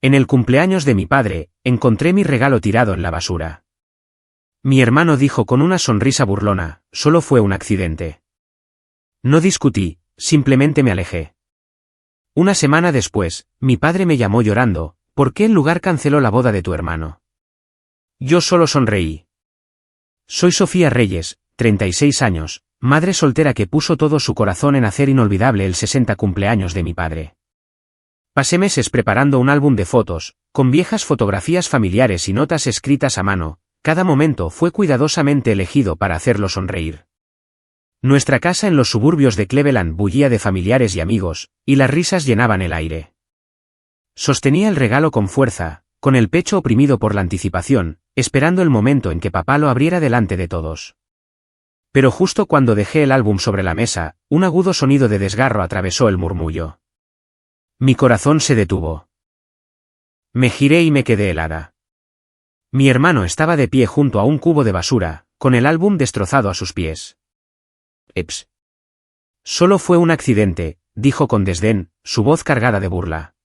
En el cumpleaños de mi padre, encontré mi regalo tirado en la basura. Mi hermano dijo con una sonrisa burlona, solo fue un accidente. No discutí, simplemente me alejé. Una semana después, mi padre me llamó llorando, ¿por qué el lugar canceló la boda de tu hermano? Yo solo sonreí. Soy Sofía Reyes, 36 años, madre soltera que puso todo su corazón en hacer inolvidable el 60 cumpleaños de mi padre. Pasé meses preparando un álbum de fotos, con viejas fotografías familiares y notas escritas a mano, cada momento fue cuidadosamente elegido para hacerlo sonreír. Nuestra casa en los suburbios de Cleveland bullía de familiares y amigos, y las risas llenaban el aire. Sostenía el regalo con fuerza, con el pecho oprimido por la anticipación, esperando el momento en que papá lo abriera delante de todos. Pero justo cuando dejé el álbum sobre la mesa, un agudo sonido de desgarro atravesó el murmullo. Mi corazón se detuvo. Me giré y me quedé helada. Mi hermano estaba de pie junto a un cubo de basura, con el álbum destrozado a sus pies. Eps. Solo fue un accidente, dijo con desdén, su voz cargada de burla.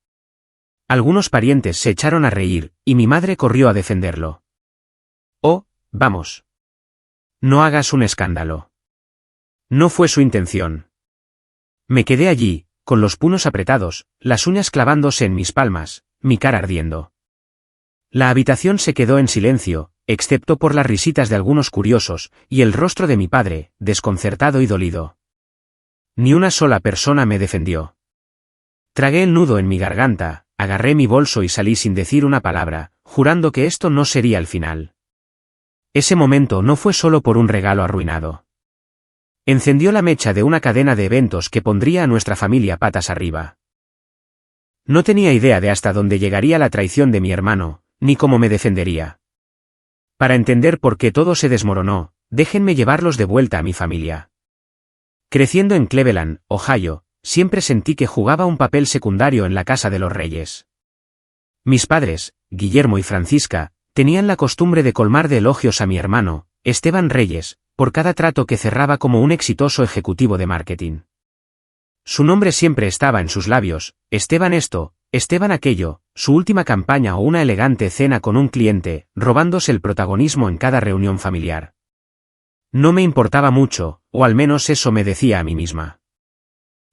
Algunos parientes se echaron a reír, y mi madre corrió a defenderlo. Oh, vamos. No hagas un escándalo. No fue su intención. Me quedé allí, con los puños apretados, las uñas clavándose en mis palmas, mi cara ardiendo. La habitación se quedó en silencio, excepto por las risitas de algunos curiosos, y el rostro de mi padre, desconcertado y dolido. Ni una sola persona me defendió. Tragué el nudo en mi garganta, agarré mi bolso y salí sin decir una palabra, jurando que esto no sería el final. Ese momento no fue solo por un regalo arruinado. Encendió la mecha de una cadena de eventos que pondría a nuestra familia patas arriba. No tenía idea de hasta dónde llegaría la traición de mi hermano, ni cómo me defendería. Para entender por qué todo se desmoronó, déjenme llevarlos de vuelta a mi familia. Creciendo en Cleveland, Ohio, siempre sentí que jugaba un papel secundario en la casa de los Reyes. Mis padres, Guillermo y Francisca, tenían la costumbre de colmar de elogios a mi hermano, Esteban Reyes, por cada trato que cerraba como un exitoso ejecutivo de marketing. Su nombre siempre estaba en sus labios, Esteban esto, Esteban aquello, su última campaña o una elegante cena con un cliente, robándose el protagonismo en cada reunión familiar. No me importaba mucho, o al menos eso me decía a mí misma.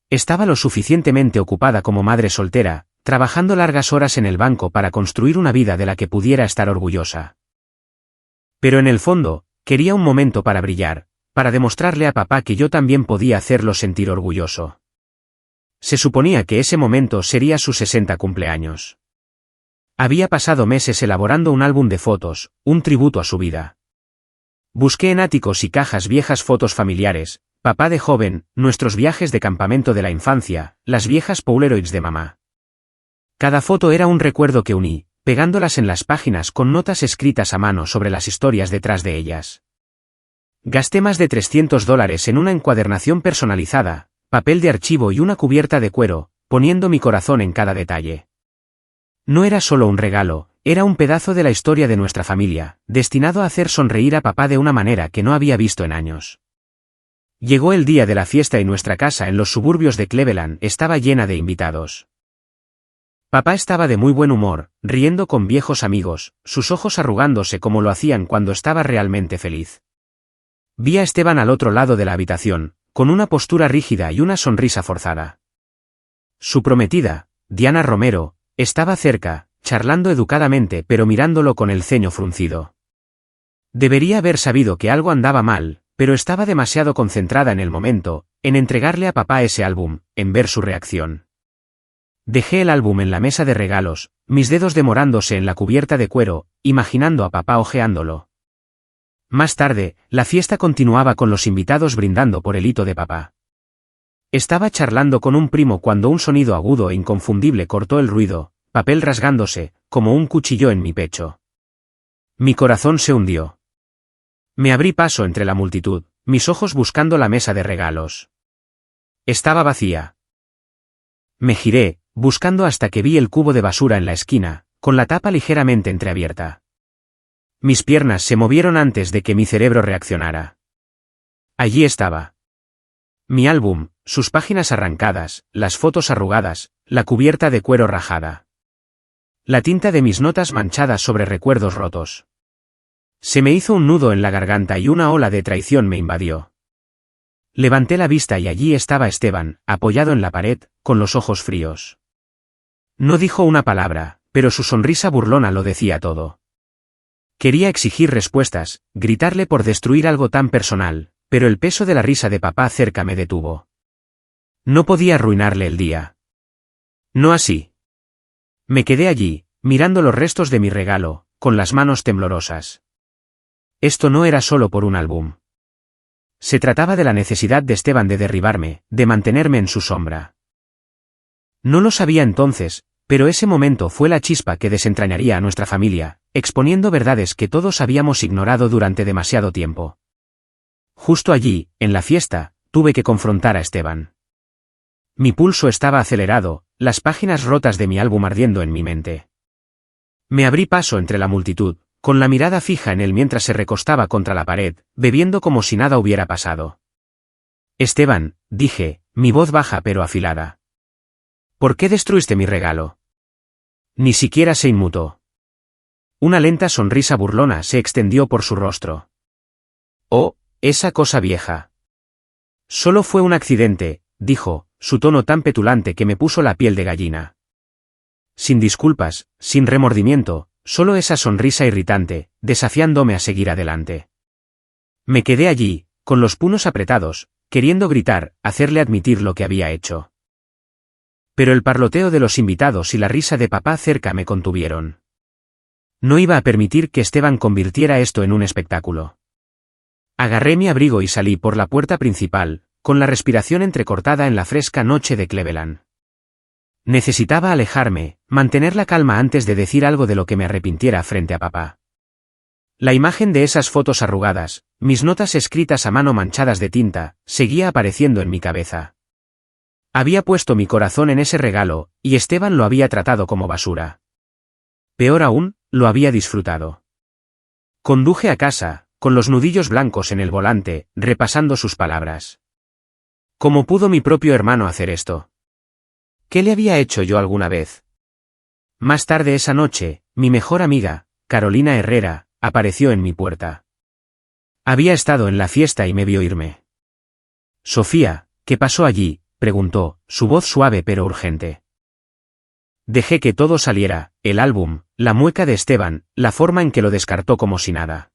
Estaba lo suficientemente ocupada como madre soltera, trabajando largas horas en el banco para construir una vida de la que pudiera estar orgullosa. Pero en el fondo, quería un momento para brillar, para demostrarle a papá que yo también podía hacerlo sentir orgulloso. Se suponía que ese momento sería su 60 cumpleaños. Había pasado meses elaborando un álbum de fotos, un tributo a su vida. Busqué en áticos y cajas viejas fotos familiares, papá de joven, nuestros viajes de campamento de la infancia, las viejas Polaroids de mamá. Cada foto era un recuerdo que uní, pegándolas en las páginas con notas escritas a mano sobre las historias detrás de ellas. Gasté más de $300 en una encuadernación personalizada, papel de archivo y una cubierta de cuero, poniendo mi corazón en cada detalle. No era solo un regalo, era un pedazo de la historia de nuestra familia, destinado a hacer sonreír a papá de una manera que no había visto en años. Llegó el día de la fiesta y nuestra casa en los suburbios de Cleveland estaba llena de invitados. Papá estaba de muy buen humor, riendo con viejos amigos, sus ojos arrugándose como lo hacían cuando estaba realmente feliz. Vi a Esteban al otro lado de la habitación, con una postura rígida y una sonrisa forzada. Su prometida, Diana Romero, estaba cerca, charlando educadamente pero mirándolo con el ceño fruncido. Debería haber sabido que algo andaba mal, pero estaba demasiado concentrada en el momento, en entregarle a papá ese álbum, en ver su reacción. Dejé el álbum en la mesa de regalos, mis dedos demorándose en la cubierta de cuero, imaginando a papá hojeándolo. Más tarde, la fiesta continuaba con los invitados brindando por el hito de papá. Estaba charlando con un primo cuando un sonido agudo e inconfundible cortó el ruido, papel rasgándose, como un cuchillo en mi pecho. Mi corazón se hundió. Me abrí paso entre la multitud, mis ojos buscando la mesa de regalos. Estaba vacía. Me giré, buscando hasta que vi el cubo de basura en la esquina, con la tapa ligeramente entreabierta. Mis piernas se movieron antes de que mi cerebro reaccionara. Allí estaba. Mi álbum, sus páginas arrancadas, las fotos arrugadas, la cubierta de cuero rajada. La tinta de mis notas manchadas sobre recuerdos rotos. Se me hizo un nudo en la garganta y una ola de traición me invadió. Levanté la vista y allí estaba Esteban, apoyado en la pared, con los ojos fríos. No dijo una palabra, pero su sonrisa burlona lo decía todo. Quería exigir respuestas, gritarle por destruir algo tan personal, pero el peso de la risa de papá cerca me detuvo. No podía arruinarle el día. No así. Me quedé allí, mirando los restos de mi regalo, con las manos temblorosas. Esto no era solo por un álbum. Se trataba de la necesidad de Esteban de derribarme, de mantenerme en su sombra. No lo sabía entonces, pero ese momento fue la chispa que desentrañaría a nuestra familia, exponiendo verdades que todos habíamos ignorado durante demasiado tiempo. Justo allí, en la fiesta, tuve que confrontar a Esteban. Mi pulso estaba acelerado, las páginas rotas de mi álbum ardiendo en mi mente. Me abrí paso entre la multitud, con la mirada fija en él mientras se recostaba contra la pared, bebiendo como si nada hubiera pasado. Esteban, dije, mi voz baja pero afilada. ¿Por qué destruiste mi regalo? Ni siquiera se inmutó. Una lenta sonrisa burlona se extendió por su rostro. Oh, esa cosa vieja. Solo fue un accidente, dijo, su tono tan petulante que me puso la piel de gallina. Sin disculpas, sin remordimiento, solo esa sonrisa irritante, desafiándome a seguir adelante. Me quedé allí, con los puños apretados, queriendo gritar, hacerle admitir lo que había hecho. Pero el parloteo de los invitados y la risa de papá cerca me contuvieron. No iba a permitir que Esteban convirtiera esto en un espectáculo. Agarré mi abrigo y salí por la puerta principal, con la respiración entrecortada en la fresca noche de Cleveland. Necesitaba alejarme, mantener la calma antes de decir algo de lo que me arrepintiera frente a papá. La imagen de esas fotos arrugadas, mis notas escritas a mano manchadas de tinta, seguía apareciendo en mi cabeza. Había puesto mi corazón en ese regalo, y Esteban lo había tratado como basura. Peor aún, lo había disfrutado. Conduje a casa, con los nudillos blancos en el volante, repasando sus palabras. ¿Cómo pudo mi propio hermano hacer esto? ¿Qué le había hecho yo alguna vez? Más tarde esa noche, mi mejor amiga, Carolina Herrera, apareció en mi puerta. Había estado en la fiesta y me vio irme. Sofía, ¿qué pasó allí?, preguntó, su voz suave pero urgente. Dejé que todo saliera, el álbum, la mueca de Esteban, la forma en que lo descartó como si nada.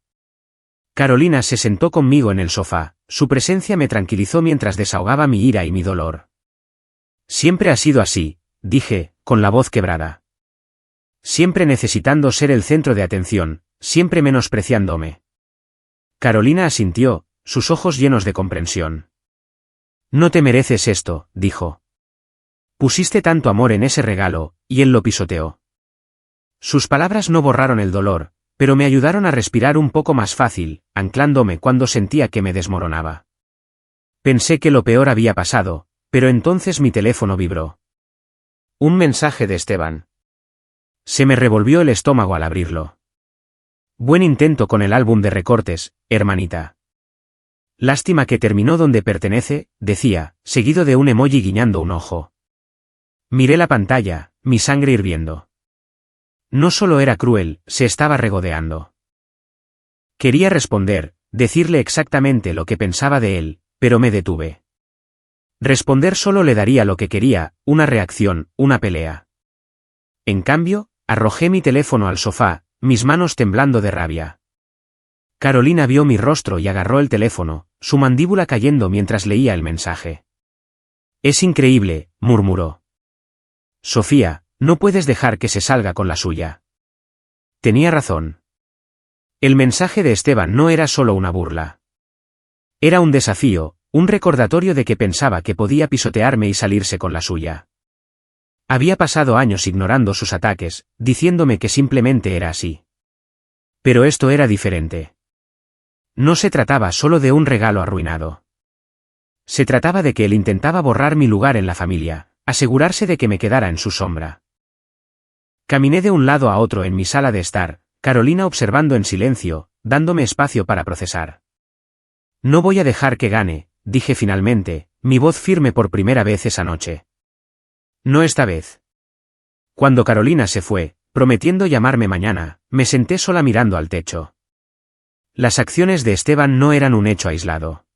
Carolina se sentó conmigo en el sofá, su presencia me tranquilizó mientras desahogaba mi ira y mi dolor. Siempre ha sido así, dije, con la voz quebrada. Siempre necesitando ser el centro de atención, siempre menospreciándome. Carolina asintió, sus ojos llenos de comprensión. No te mereces esto, dijo. Pusiste tanto amor en ese regalo, y él lo pisoteó. Sus palabras no borraron el dolor, pero me ayudaron a respirar un poco más fácil, anclándome cuando sentía que me desmoronaba. Pensé que lo peor había pasado, pero entonces mi teléfono vibró. Un mensaje de Esteban. Se me revolvió el estómago al abrirlo. Buen intento con el álbum de recortes, hermanita. Lástima que terminó donde pertenece, decía, seguido de un emoji guiñando un ojo. Miré la pantalla, mi sangre hirviendo. No solo era cruel, se estaba regodeando. Quería responder, decirle exactamente lo que pensaba de él, pero me detuve. Responder solo le daría lo que quería, una reacción, una pelea. En cambio, arrojé mi teléfono al sofá, mis manos temblando de rabia. Carolina vio mi rostro y agarró el teléfono, su mandíbula cayendo mientras leía el mensaje. Es increíble, murmuró. Sofía, no puedes dejar que se salga con la suya. Tenía razón. El mensaje de Esteban no era solo una burla. Era un desafío, un recordatorio de que pensaba que podía pisotearme y salirse con la suya. Había pasado años ignorando sus ataques, diciéndome que simplemente era así. Pero esto era diferente. No se trataba solo de un regalo arruinado. Se trataba de que él intentaba borrar mi lugar en la familia, asegurarse de que me quedara en su sombra. Caminé de un lado a otro en mi sala de estar, Carolina observando en silencio, dándome espacio para procesar. No voy a dejar que gane, dije finalmente, mi voz firme por primera vez esa noche. No esta vez. Cuando Carolina se fue, prometiendo llamarme mañana, me senté sola mirando al techo. Las acciones de Esteban no eran un hecho aislado.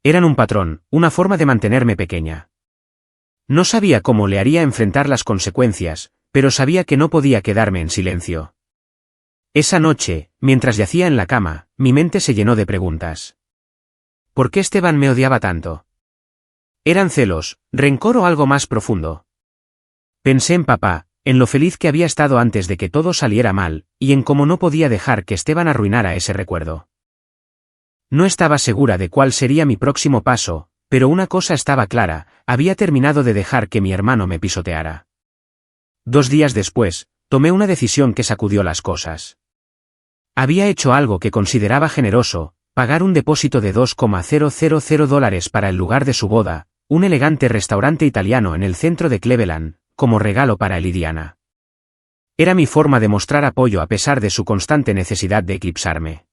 Eran un patrón, una forma de mantenerme pequeña. No sabía cómo le haría enfrentar las consecuencias, pero sabía que no podía quedarme en silencio. Esa noche, mientras yacía en la cama, mi mente se llenó de preguntas. ¿Por qué Esteban me odiaba tanto? ¿Eran celos, rencor o algo más profundo? Pensé en papá, en lo feliz que había estado antes de que todo saliera mal, y en cómo no podía dejar que Esteban arruinara ese recuerdo. No estaba segura de cuál sería mi próximo paso, pero una cosa estaba clara, había terminado de dejar que mi hermano me pisoteara. 2 días después, tomé una decisión que sacudió las cosas. Había hecho algo que consideraba generoso, pagar un depósito de $2,000 para el lugar de su boda, un elegante restaurante italiano en el centro de Cleveland, como regalo para él y Diana. Era mi forma de mostrar apoyo a pesar de su constante necesidad de eclipsarme.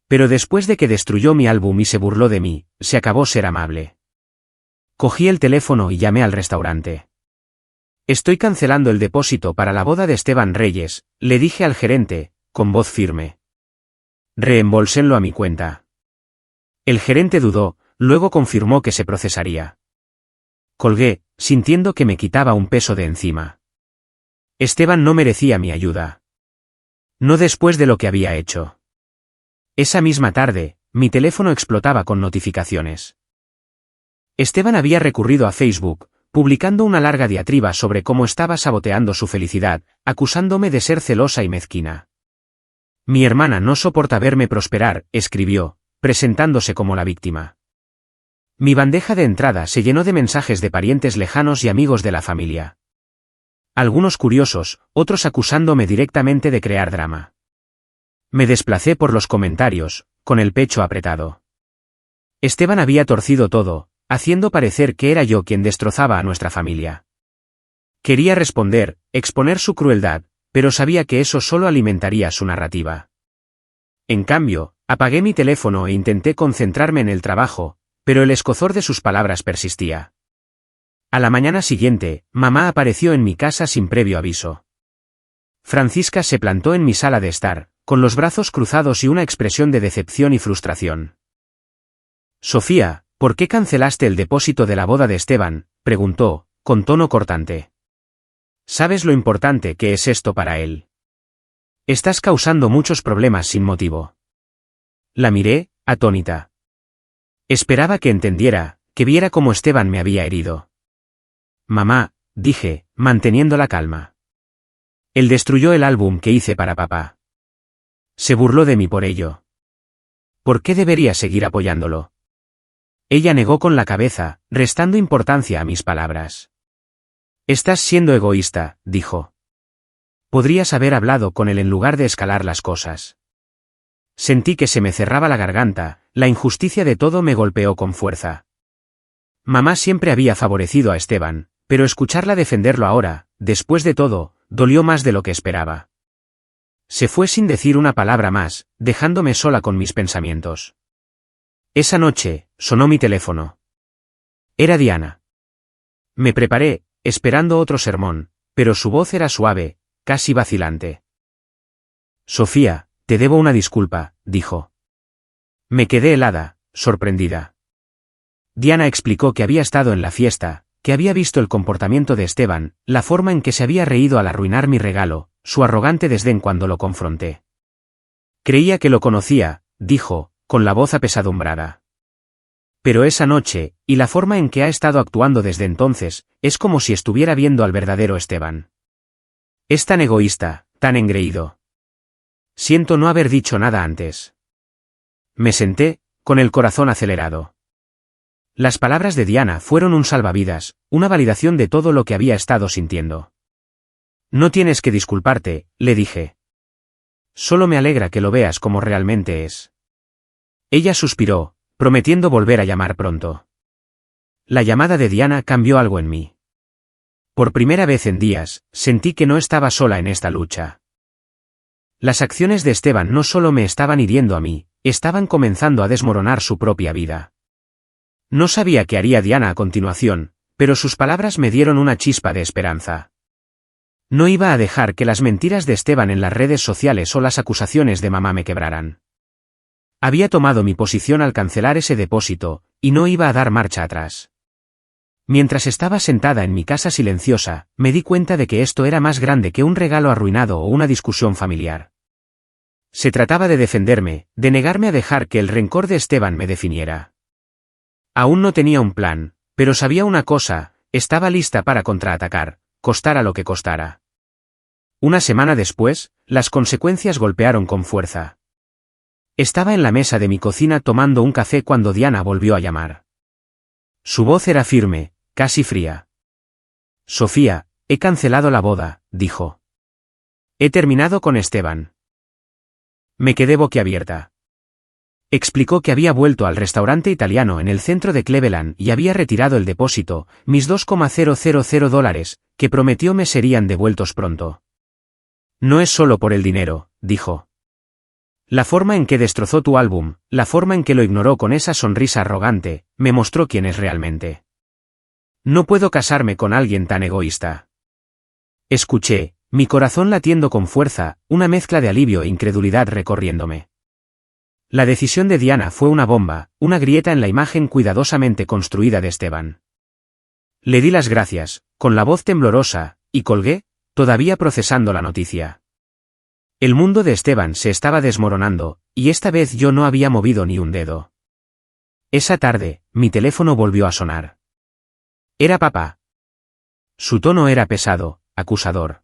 Pero después de que destruyó mi álbum y se burló de mí, se acabó ser amable. Cogí el teléfono y llamé al restaurante. Estoy cancelando el depósito para la boda de Esteban Reyes, le dije al gerente, con voz firme. Reembolsénlo a mi cuenta. El gerente dudó, luego confirmó que se procesaría. Colgué, sintiendo que me quitaba un peso de encima. Esteban no merecía mi ayuda. No después de lo que había hecho. Esa misma tarde, mi teléfono explotaba con notificaciones. Esteban había recurrido a Facebook, publicando una larga diatriba sobre cómo estaba saboteando su felicidad, acusándome de ser celosa y mezquina. Mi hermana no soporta verme prosperar, escribió, presentándose como la víctima. Mi bandeja de entrada se llenó de mensajes de parientes lejanos y amigos de la familia. Algunos curiosos, otros acusándome directamente de crear drama. Me desplacé por los comentarios, con el pecho apretado. Esteban había torcido todo, haciendo parecer que era yo quien destrozaba a nuestra familia. Quería responder, exponer su crueldad, pero sabía que eso solo alimentaría su narrativa. En cambio, apagué mi teléfono e intenté concentrarme en el trabajo, pero el escozor de sus palabras persistía. A la mañana siguiente, mamá apareció en mi casa sin previo aviso. Francisca se plantó en mi sala de estar, con los brazos cruzados y una expresión de decepción y frustración. Sofía, ¿por qué cancelaste el depósito de la boda de Esteban?, preguntó, con tono cortante. ¿Sabes lo importante que es esto para él? Estás causando muchos problemas sin motivo. La miré, atónita. Esperaba que entendiera, que viera cómo Esteban me había herido. Mamá, dije, manteniendo la calma. Él destruyó el álbum que hice para papá. Se burló de mí por ello. ¿Por qué debería seguir apoyándolo? Ella negó con la cabeza, restando importancia a mis palabras. Estás siendo egoísta, dijo. Podrías haber hablado con él en lugar de escalar las cosas. Sentí que se me cerraba la garganta, la injusticia de todo me golpeó con fuerza. Mamá siempre había favorecido a Esteban, pero escucharla defenderlo ahora, después de todo, dolió más de lo que esperaba. Se fue sin decir una palabra más, dejándome sola con mis pensamientos. Esa noche, sonó mi teléfono. Era Diana. Me preparé, esperando otro sermón, pero su voz era suave, casi vacilante. Sofía, te debo una disculpa, dijo. Me quedé helada, sorprendida. Diana explicó que había estado en la fiesta, que había visto el comportamiento de Esteban, la forma en que se había reído al arruinar mi regalo, su arrogante desdén cuando lo confronté. Creía que lo conocía, dijo, con la voz apesadumbrada. Pero esa noche, y la forma en que ha estado actuando desde entonces, es como si estuviera viendo al verdadero Esteban. Es tan egoísta, tan engreído. Siento no haber dicho nada antes. Me senté, con el corazón acelerado. Las palabras de Diana fueron un salvavidas, una validación de todo lo que había estado sintiendo. No tienes que disculparte, le dije. Solo me alegra que lo veas como realmente es. Ella suspiró, prometiendo volver a llamar pronto. La llamada de Diana cambió algo en mí. Por primera vez en días, sentí que no estaba sola en esta lucha. Las acciones de Esteban no solo me estaban hiriendo a mí, estaban comenzando a desmoronar su propia vida. No sabía qué haría Diana a continuación, pero sus palabras me dieron una chispa de esperanza. No iba a dejar que las mentiras de Esteban en las redes sociales o las acusaciones de mamá me quebraran. Había tomado mi posición al cancelar ese depósito, y no iba a dar marcha atrás. Mientras estaba sentada en mi casa silenciosa, me di cuenta de que esto era más grande que un regalo arruinado o una discusión familiar. Se trataba de defenderme, de negarme a dejar que el rencor de Esteban me definiera. Aún no tenía un plan, pero sabía una cosa, estaba lista para contraatacar, costara lo que costara. Una semana después, las consecuencias golpearon con fuerza. Estaba en la mesa de mi cocina tomando un café cuando Diana volvió a llamar. Su voz era firme, casi fría. Sofía, he cancelado la boda, dijo. He terminado con Esteban. Me quedé boquiabierta. Explicó que había vuelto al restaurante italiano en el centro de Cleveland y había retirado el depósito, mis $2,000, que prometió me serían devueltos pronto. No es solo por el dinero, dijo. La forma en que destrozó tu álbum, la forma en que lo ignoró con esa sonrisa arrogante, me mostró quién es realmente. No puedo casarme con alguien tan egoísta. Escuché, mi corazón latiendo con fuerza, una mezcla de alivio e incredulidad recorriéndome. La decisión de Diana fue una bomba, una grieta en la imagen cuidadosamente construida de Esteban. Le di las gracias, con la voz temblorosa, y colgué, todavía procesando la noticia. El mundo de Esteban se estaba desmoronando, y esta vez yo no había movido ni un dedo. Esa tarde, mi teléfono volvió a sonar. Era papá. Su tono era pesado, acusador.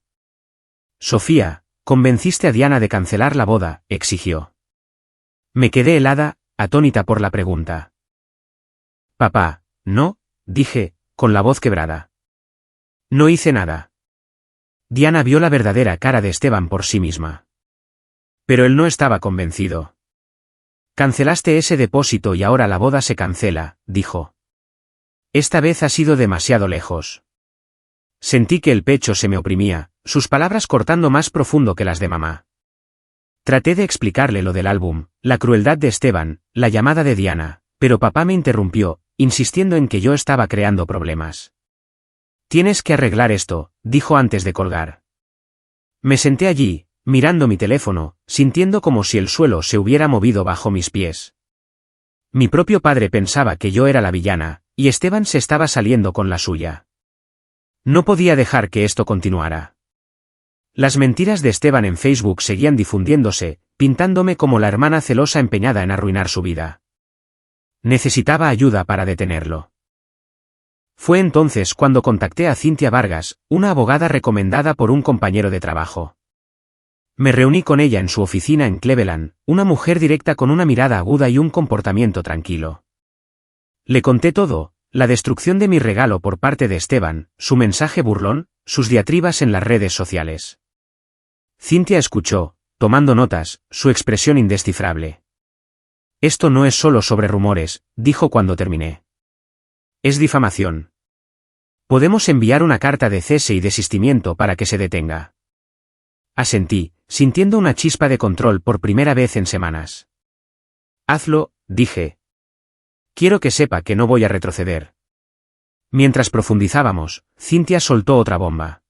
Sofía, convenciste a Diana de cancelar la boda, exigió. Me quedé helada, atónita por la pregunta. Papá, no, dije, con la voz quebrada. No hice nada. Diana vio la verdadera cara de Esteban por sí misma. Pero él no estaba convencido. Cancelaste ese depósito y ahora la boda se cancela, dijo. Esta vez has ido demasiado lejos. Sentí que el pecho se me oprimía, sus palabras cortando más profundo que las de mamá. Traté de explicarle lo del álbum, la crueldad de Esteban, la llamada de Diana, pero papá me interrumpió, insistiendo en que yo estaba creando problemas. Tienes que arreglar esto, dijo antes de colgar. Me senté allí, mirando mi teléfono, sintiendo como si el suelo se hubiera movido bajo mis pies. Mi propio padre pensaba que yo era la villana, y Esteban se estaba saliendo con la suya. No podía dejar que esto continuara. Las mentiras de Esteban en Facebook seguían difundiéndose, pintándome como la hermana celosa empeñada en arruinar su vida. Necesitaba ayuda para detenerlo. Fue entonces cuando contacté a Cynthia Vargas, una abogada recomendada por un compañero de trabajo. Me reuní con ella en su oficina en Cleveland, una mujer directa con una mirada aguda y un comportamiento tranquilo. Le conté todo, la destrucción de mi regalo por parte de Esteban, su mensaje burlón, sus diatribas en las redes sociales. Cynthia escuchó, tomando notas, su expresión indescifrable. Esto no es solo sobre rumores, dijo cuando terminé. Es difamación. Podemos enviar una carta de cese y desistimiento para que se detenga. Asentí, sintiendo una chispa de control por primera vez en semanas. Hazlo, dije. Quiero que sepa que no voy a retroceder. Mientras profundizábamos, Cynthia soltó otra bomba.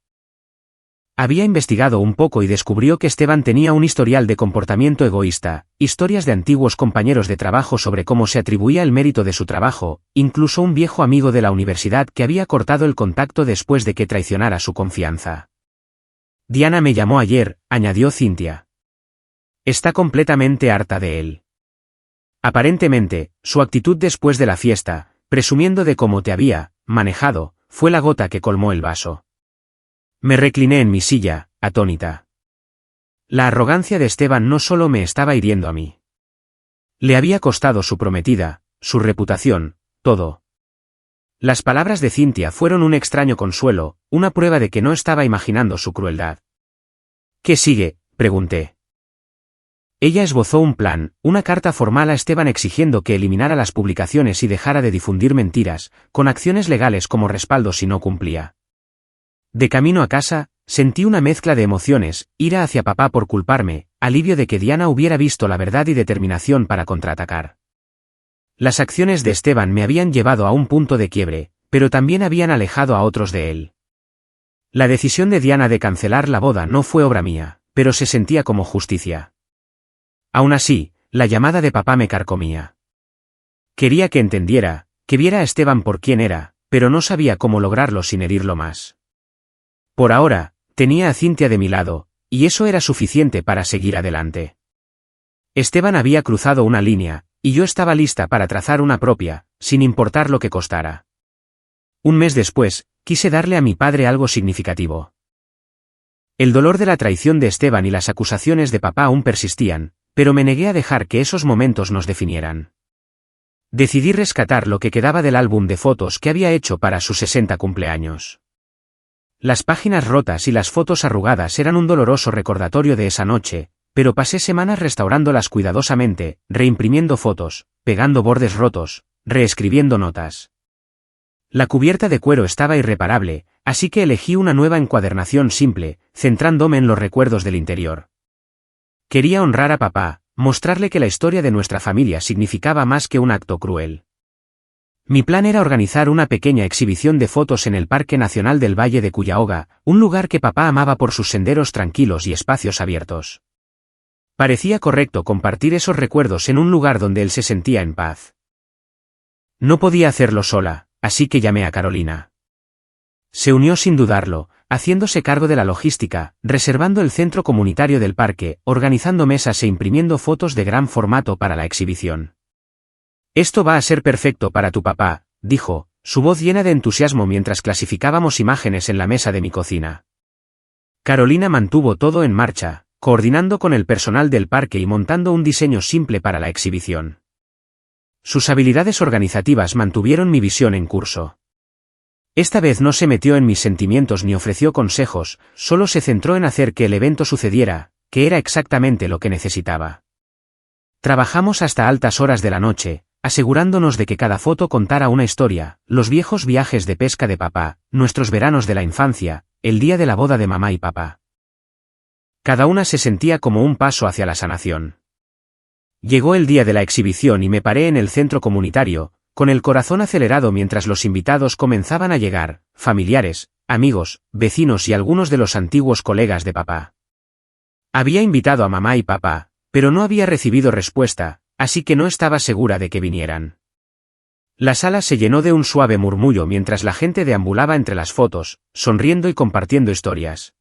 Había investigado un poco y descubrió que Esteban tenía un historial de comportamiento egoísta, historias de antiguos compañeros de trabajo sobre cómo se atribuía el mérito de su trabajo, incluso un viejo amigo de la universidad que había cortado el contacto después de que traicionara su confianza. Diana me llamó ayer, añadió Cynthia. Está completamente harta de él. Aparentemente, su actitud después de la fiesta, presumiendo de cómo te había manejado, fue la gota que colmó el vaso. Me recliné en mi silla, atónita. La arrogancia de Esteban no solo me estaba hiriendo a mí. Le había costado su prometida, su reputación, todo. Las palabras de Cynthia fueron un extraño consuelo, una prueba de que no estaba imaginando su crueldad. ¿Qué sigue?, pregunté. Ella esbozó un plan, una carta formal a Esteban exigiendo que eliminara las publicaciones y dejara de difundir mentiras, con acciones legales como respaldo si no cumplía. De camino a casa, sentí una mezcla de emociones, ira hacia papá por culparme, alivio de que Diana hubiera visto la verdad y determinación para contraatacar. Las acciones de Esteban me habían llevado a un punto de quiebre, pero también habían alejado a otros de él. La decisión de Diana de cancelar la boda no fue obra mía, pero se sentía como justicia. Aún así, la llamada de papá me carcomía. Quería que entendiera, que viera a Esteban por quien era, pero no sabía cómo lograrlo sin herirlo más. Por ahora, tenía a Cintia de mi lado, y eso era suficiente para seguir adelante. Esteban había cruzado una línea, y yo estaba lista para trazar una propia, sin importar lo que costara. Un mes después, quise darle a mi padre algo significativo. El dolor de la traición de Esteban y las acusaciones de papá aún persistían, pero me negué a dejar que esos momentos nos definieran. Decidí rescatar lo que quedaba del álbum de fotos que había hecho para su 60 cumpleaños. Las páginas rotas y las fotos arrugadas eran un doloroso recordatorio de esa noche, pero pasé semanas restaurándolas cuidadosamente, reimprimiendo fotos, pegando bordes rotos, reescribiendo notas. La cubierta de cuero estaba irreparable, así que elegí una nueva encuadernación simple, centrándome en los recuerdos del interior. Quería honrar a papá, mostrarle que la historia de nuestra familia significaba más que un acto cruel. Mi plan era organizar una pequeña exhibición de fotos en el Parque Nacional del Valle de Cuyahoga, un lugar que papá amaba por sus senderos tranquilos y espacios abiertos. Parecía correcto compartir esos recuerdos en un lugar donde él se sentía en paz. No podía hacerlo sola, así que llamé a Carolina. Se unió sin dudarlo, haciéndose cargo de la logística, reservando el centro comunitario del parque, organizando mesas e imprimiendo fotos de gran formato para la exhibición. «Esto va a ser perfecto para tu papá», dijo, su voz llena de entusiasmo mientras clasificábamos imágenes en la mesa de mi cocina. Carolina mantuvo todo en marcha, coordinando con el personal del parque y montando un diseño simple para la exhibición. Sus habilidades organizativas mantuvieron mi visión en curso. Esta vez no se metió en mis sentimientos ni ofreció consejos, solo se centró en hacer que el evento sucediera, que era exactamente lo que necesitaba. Trabajamos hasta altas horas de la noche, asegurándonos de que cada foto contara una historia, los viejos viajes de pesca de papá, nuestros veranos de la infancia, el día de la boda de mamá y papá. Cada una se sentía como un paso hacia la sanación. Llegó el día de la exhibición y me paré en el centro comunitario, con el corazón acelerado mientras los invitados comenzaban a llegar, familiares, amigos, vecinos y algunos de los antiguos colegas de papá. Había invitado a mamá y papá, pero no había recibido respuesta, así que no estaba segura de que vinieran. La sala se llenó de un suave murmullo mientras la gente deambulaba entre las fotos, sonriendo y compartiendo historias.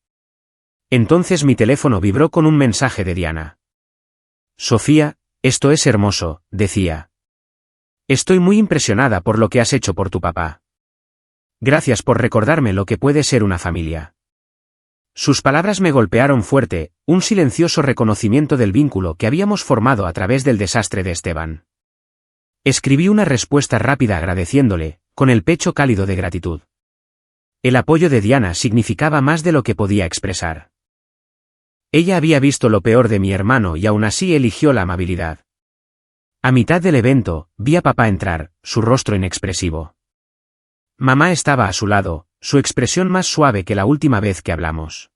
Entonces mi teléfono vibró con un mensaje de Diana. «Sofía, esto es hermoso», decía. «Estoy muy impresionada por lo que has hecho por tu papá. Gracias por recordarme lo que puede ser una familia». Sus palabras me golpearon fuerte, un silencioso reconocimiento del vínculo que habíamos formado a través del desastre de Esteban. Escribí una respuesta rápida agradeciéndole, con el pecho cálido de gratitud. El apoyo de Diana significaba más de lo que podía expresar. Ella había visto lo peor de mi hermano y aún así eligió la amabilidad. A mitad del evento, vi a papá entrar, su rostro inexpresivo. Mamá estaba a su lado, su expresión más suave que la última vez que hablamos.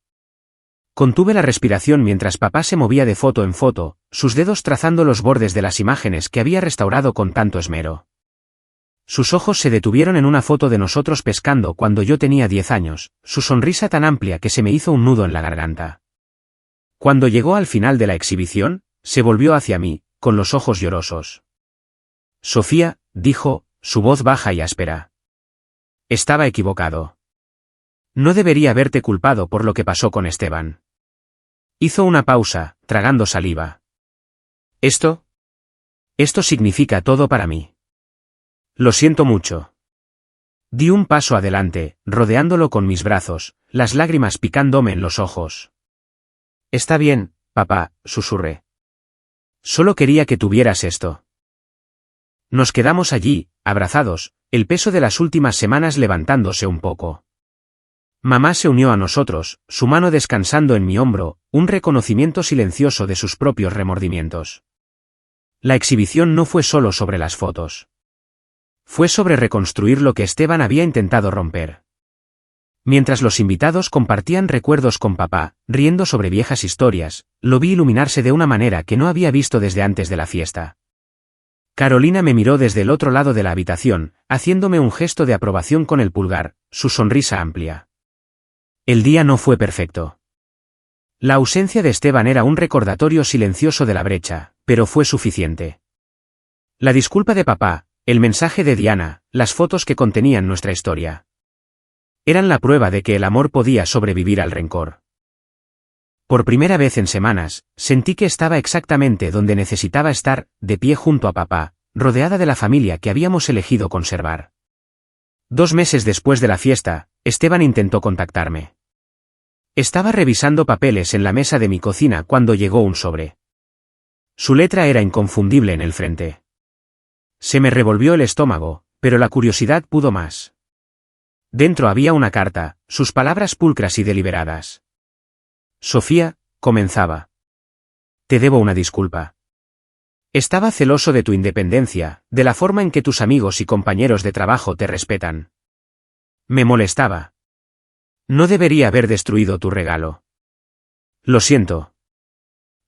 Contuve la respiración mientras papá se movía de foto en foto, sus dedos trazando los bordes de las imágenes que había restaurado con tanto esmero. Sus ojos se detuvieron en una foto de nosotros pescando cuando yo tenía 10 años, su sonrisa tan amplia que se me hizo un nudo en la garganta. Cuando llegó al final de la exhibición, se volvió hacia mí, con los ojos llorosos. «Sofía», dijo, su voz baja y áspera. Estaba equivocado. No debería haberte culpado por lo que pasó con Esteban. Hizo una pausa, tragando saliva. Esto significa todo para mí. Lo siento mucho. Di un paso adelante, rodeándolo con mis brazos, las lágrimas picándome en los ojos. Está bien, papá, susurré. Solo quería que tuvieras esto. Nos quedamos allí, abrazados, el peso de las últimas semanas levantándose un poco. Mamá se unió a nosotros, su mano descansando en mi hombro, un reconocimiento silencioso de sus propios remordimientos. La exhibición no fue solo sobre las fotos. Fue sobre reconstruir lo que Esteban había intentado romper. Mientras los invitados compartían recuerdos con papá, riendo sobre viejas historias, lo vi iluminarse de una manera que no había visto desde antes de la fiesta. Carolina me miró desde el otro lado de la habitación, haciéndome un gesto de aprobación con el pulgar, su sonrisa amplia. El día no fue perfecto. La ausencia de Esteban era un recordatorio silencioso de la brecha, pero fue suficiente. La disculpa de papá, el mensaje de Diana, las fotos que contenían nuestra historia. Eran la prueba de que el amor podía sobrevivir al rencor. Por primera vez en semanas, sentí que estaba exactamente donde necesitaba estar, de pie junto a papá, rodeada de la familia que habíamos elegido conservar. 2 meses después de la fiesta, Esteban intentó contactarme. Estaba revisando papeles en la mesa de mi cocina cuando llegó un sobre. Su letra era inconfundible en el frente. Se me revolvió el estómago, pero la curiosidad pudo más. Dentro había una carta, sus palabras pulcras y deliberadas. Sofía, comenzaba. Te debo una disculpa. Estaba celoso de tu independencia, de la forma en que tus amigos y compañeros de trabajo te respetan. Me molestaba. No debería haber destruido tu regalo. Lo siento.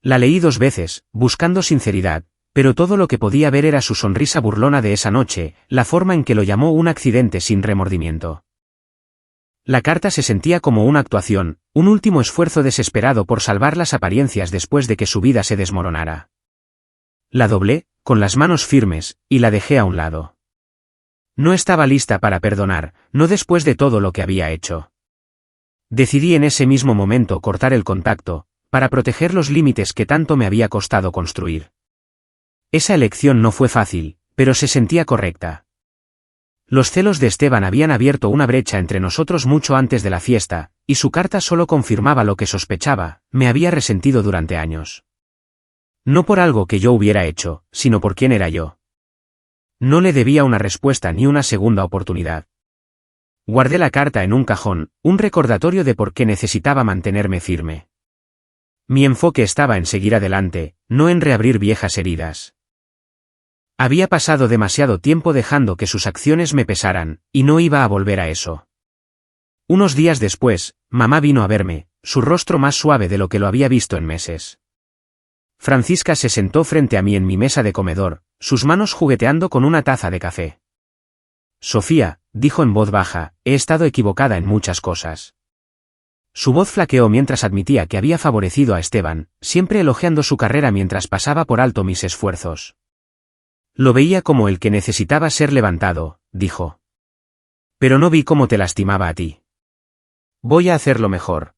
La leí 2 veces, buscando sinceridad, pero todo lo que podía ver era su sonrisa burlona de esa noche, la forma en que lo llamó un accidente sin remordimiento. La carta se sentía como una actuación, un último esfuerzo desesperado por salvar las apariencias después de que su vida se desmoronara. La doblé, con las manos firmes, y la dejé a un lado. No estaba lista para perdonar, no después de todo lo que había hecho. Decidí en ese mismo momento cortar el contacto, para proteger los límites que tanto me había costado construir. Esa elección no fue fácil, pero se sentía correcta. Los celos de Esteban habían abierto una brecha entre nosotros mucho antes de la fiesta, y su carta solo confirmaba lo que sospechaba, me había resentido durante años. No por algo que yo hubiera hecho, sino por quién era yo. No le debía una respuesta ni una segunda oportunidad. Guardé la carta en un cajón, un recordatorio de por qué necesitaba mantenerme firme. Mi enfoque estaba en seguir adelante, no en reabrir viejas heridas. Había pasado demasiado tiempo dejando que sus acciones me pesaran, y no iba a volver a eso. Unos días después, mamá vino a verme, su rostro más suave de lo que lo había visto en meses. Francisca se sentó frente a mí en mi mesa de comedor, sus manos jugueteando con una taza de café. Sofía, dijo en voz baja, he estado equivocada en muchas cosas. Su voz flaqueó mientras admitía que había favorecido a Esteban, siempre elogiando su carrera mientras pasaba por alto mis esfuerzos. Lo veía como el que necesitaba ser levantado, dijo. Pero no vi cómo te lastimaba a ti. Voy a hacerlo mejor.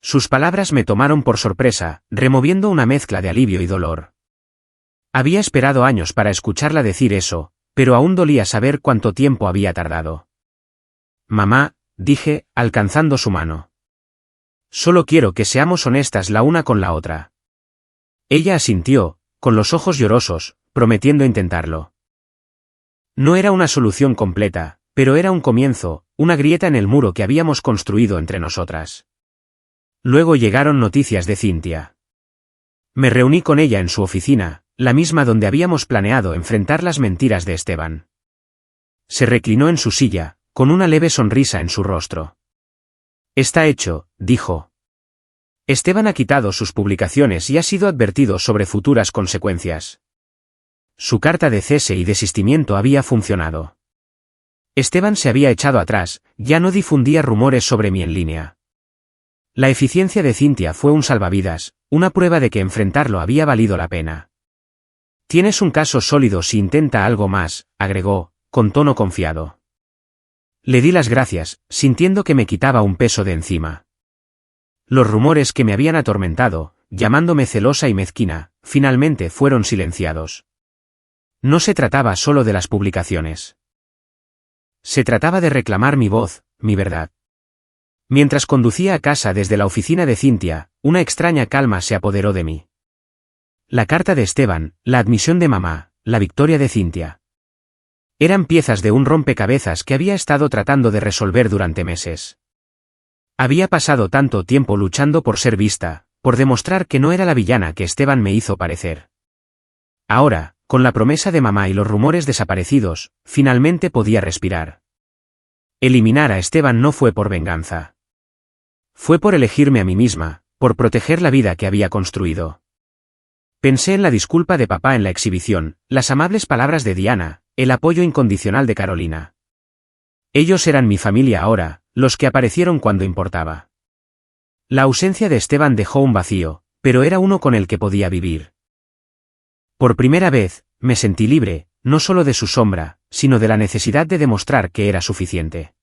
Sus palabras me tomaron por sorpresa, removiendo una mezcla de alivio y dolor. Había esperado años para escucharla decir eso, pero aún dolía saber cuánto tiempo había tardado. Mamá, dije, alcanzando su mano. Solo quiero que seamos honestas la una con la otra. Ella asintió, con los ojos llorosos, prometiendo intentarlo. No era una solución completa, pero era un comienzo, una grieta en el muro que habíamos construido entre nosotras. Luego llegaron noticias de Cintia. Me reuní con ella en su oficina, la misma donde habíamos planeado enfrentar las mentiras de Esteban. Se reclinó en su silla, con una leve sonrisa en su rostro. Está hecho, dijo. Esteban ha quitado sus publicaciones y ha sido advertido sobre futuras consecuencias. Su carta de cese y desistimiento había funcionado. Esteban se había echado atrás, ya no difundía rumores sobre mí en línea. La eficiencia de Cintia fue un salvavidas, una prueba de que enfrentarlo había valido la pena. Tienes un caso sólido si intenta algo más, agregó, con tono confiado. Le di las gracias, sintiendo que me quitaba un peso de encima. Los rumores que me habían atormentado, llamándome celosa y mezquina, finalmente fueron silenciados. No se trataba solo de las publicaciones. Se trataba de reclamar mi voz, mi verdad. Mientras conducía a casa desde la oficina de Cintia, una extraña calma se apoderó de mí. La carta de Esteban, la admisión de mamá, la victoria de Cintia. Eran piezas de un rompecabezas que había estado tratando de resolver durante meses. Había pasado tanto tiempo luchando por ser vista, por demostrar que no era la villana que Esteban me hizo parecer. Ahora, con la promesa de mamá y los rumores desaparecidos, finalmente podía respirar. Eliminar a Esteban no fue por venganza. Fue por elegirme a mí misma, por proteger la vida que había construido. Pensé en la disculpa de papá en la exhibición, las amables palabras de Diana, el apoyo incondicional de Carolina. Ellos eran mi familia ahora, los que aparecieron cuando importaba. La ausencia de Esteban dejó un vacío, pero era uno con el que podía vivir. Por primera vez, me sentí libre, no solo de su sombra, sino de la necesidad de demostrar que era suficiente.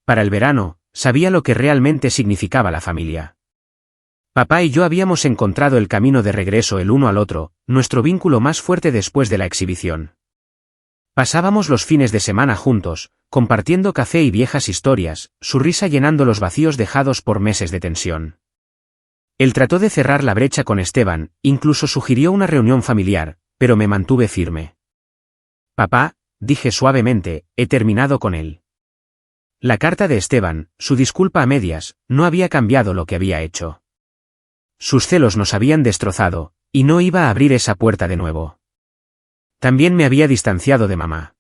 Para el verano, sabía lo que realmente significaba la familia. Papá y yo habíamos encontrado el camino de regreso el uno al otro, nuestro vínculo más fuerte después de la exhibición. Pasábamos los fines de semana juntos, compartiendo café y viejas historias, su risa llenando los vacíos dejados por meses de tensión. Él trató de cerrar la brecha con Esteban, incluso sugirió una reunión familiar, pero me mantuve firme. Papá, dije suavemente, he terminado con él. La carta de Esteban, su disculpa a medias, no había cambiado lo que había hecho. Sus celos nos habían destrozado, y no iba a abrir esa puerta de nuevo. También me había distanciado de mamá.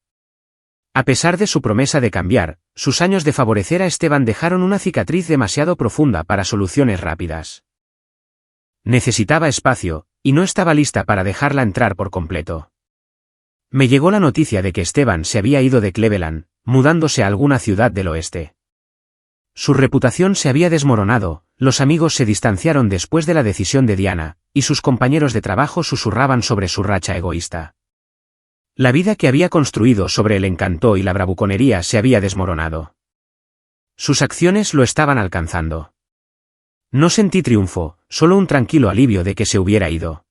A pesar de su promesa de cambiar, sus años de favorecer a Esteban dejaron una cicatriz demasiado profunda para soluciones rápidas. Necesitaba espacio, y no estaba lista para dejarla entrar por completo. Me llegó la noticia de que Esteban se había ido de Cleveland, mudándose a alguna ciudad del oeste. Su reputación se había desmoronado, los amigos se distanciaron después de la decisión de Diana, y sus compañeros de trabajo susurraban sobre su racha egoísta. La vida que había construido sobre el encanto y la bravuconería se había desmoronado. Sus acciones lo estaban alcanzando. No sentí triunfo, solo un tranquilo alivio de que se hubiera ido.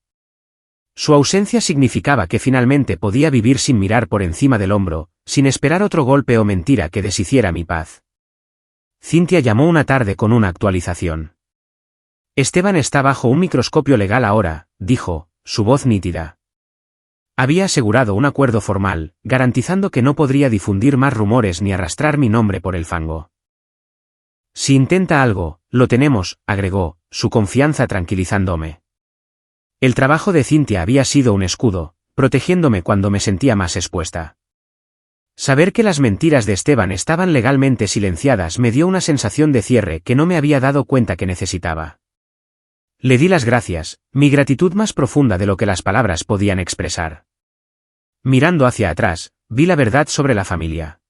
Su ausencia significaba que finalmente podía vivir sin mirar por encima del hombro, sin esperar otro golpe o mentira que deshiciera mi paz. Cynthia llamó una tarde con una actualización. Esteban está bajo un microscopio legal ahora, dijo, su voz nítida. Había asegurado un acuerdo formal, garantizando que no podría difundir más rumores ni arrastrar mi nombre por el fango. Si intenta algo, lo tenemos, agregó, su confianza tranquilizándome. El trabajo de Cynthia había sido un escudo, protegiéndome cuando me sentía más expuesta. Saber que las mentiras de Esteban estaban legalmente silenciadas me dio una sensación de cierre que no me había dado cuenta que necesitaba. Le di las gracias, mi gratitud más profunda de lo que las palabras podían expresar. Mirando hacia atrás, vi la verdad sobre la familia.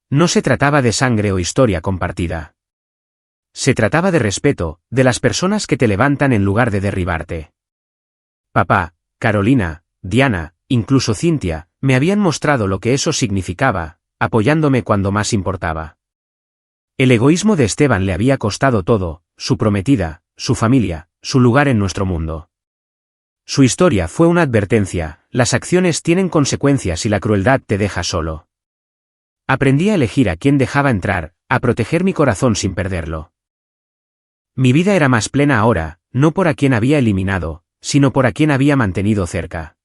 No se trataba de sangre o historia compartida. Se trataba de respeto, de las personas que te levantan en lugar de derribarte. Papá, Carolina, Diana, incluso Cynthia, me habían mostrado lo que eso significaba, apoyándome cuando más importaba. El egoísmo de Esteban le había costado todo, su prometida, su familia, su lugar en nuestro mundo. Su historia fue una advertencia, las acciones tienen consecuencias y la crueldad te deja solo. Aprendí a elegir a quién dejaba entrar, a proteger mi corazón sin perderlo. Mi vida era más plena ahora, no por a quien había eliminado, sino por a quien había mantenido cerca.